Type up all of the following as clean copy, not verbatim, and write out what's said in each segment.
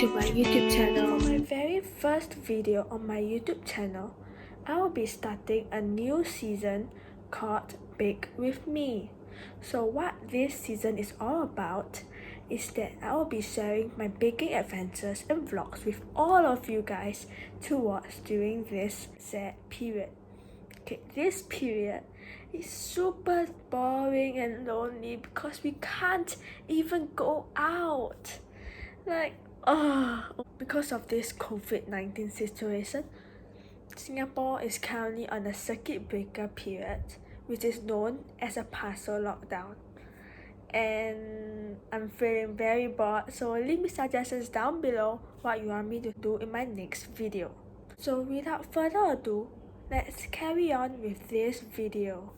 to my YouTube channel. For my very first video on my YouTube channel, I will be starting a new season called Bake With Me. So what this season is all about is that I will be sharing my baking adventures and vlogs with all of you guys to watch during this sad period. Okay, this period is super boring and lonely because we can't even go out. Because of this COVID-19 situation, Singapore is currently on a circuit breaker period, which is known as a partial lockdown. And I'm feeling very bored, so leave me suggestions down below what you want me to do in my next video. So without further ado, let's carry on with this video.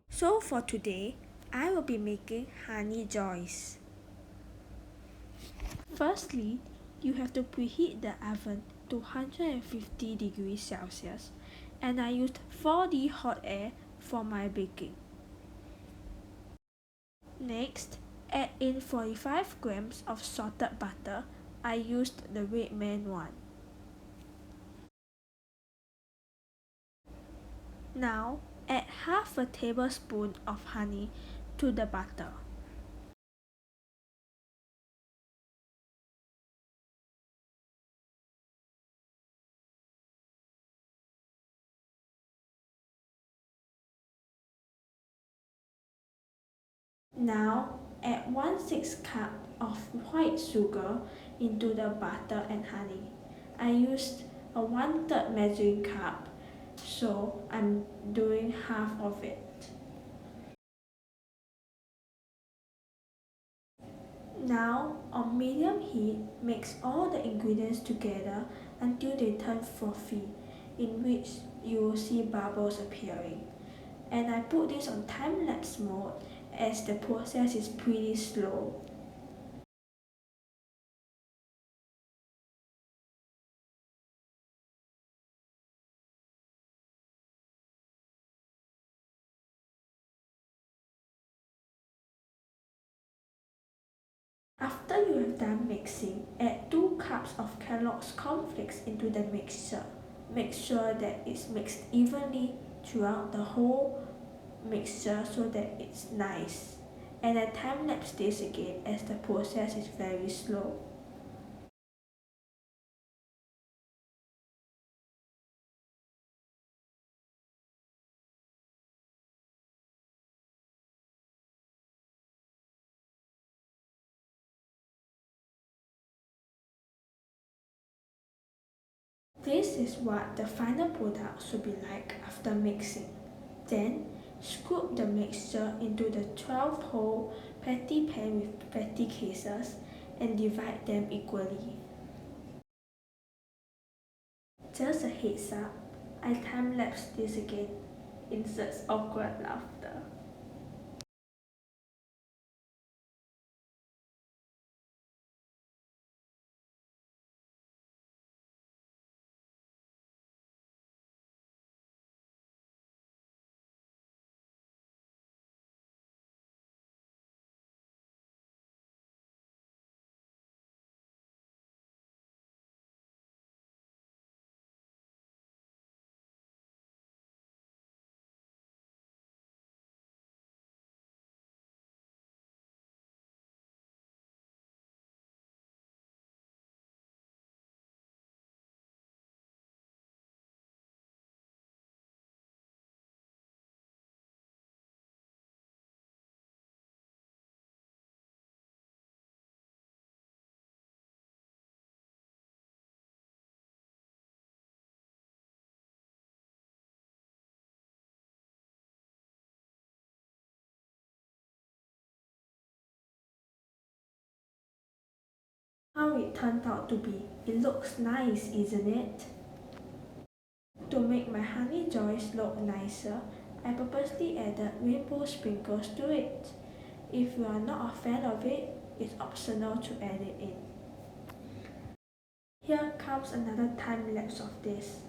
So for today, I will be making honey joys. Firstly, you have to preheat the oven to 150 degrees Celsius, and I used 4D hot air for my baking. Next, add in 45 grams of salted butter. I used the red man one. Now, add half a tablespoon of honey to the butter. Now, add 1/6 cup of white sugar into the butter and honey. I used a 1/3 measuring cup, so I'm doing half of it. Now, on medium heat, mix all the ingredients together until they turn frothy, in which you will see bubbles appearing. And I put this on time-lapse mode as the process is pretty slow. After you have done mixing, add 2 cups of Kellogg's cornflakes into the mixture. Make sure that it's mixed evenly throughout the whole mixture so that it's nice. And I time-lapse this again as the process is very slow. This is what the final product should be like after mixing. Then, scoop the mixture into the 12-hole patty pan with patty cases and divide them equally. Just a heads up, I time-lapse this again. Inserts awkward laughter. How it turned out to be. It looks nice, isn't it? To make my honey joys look nicer, I purposely added rainbow sprinkles to it. If you are not a fan of it, it's optional to add it in. Here comes another time lapse of this.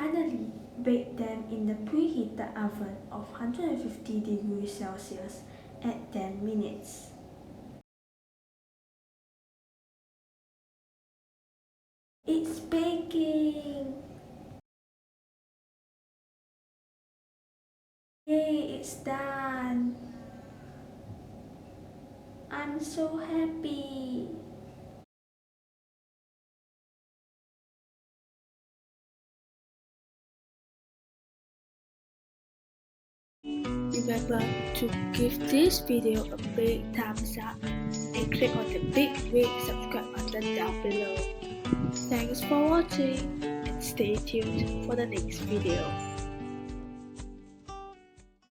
finally, bake them in the preheated oven of 150 degrees Celsius at 10 minutes. It's baking! Yay, it's done! I'm so happy! Remember to give this video a big thumbs up and click on the big red subscribe button down below. Thanks for watching and stay tuned for the next video.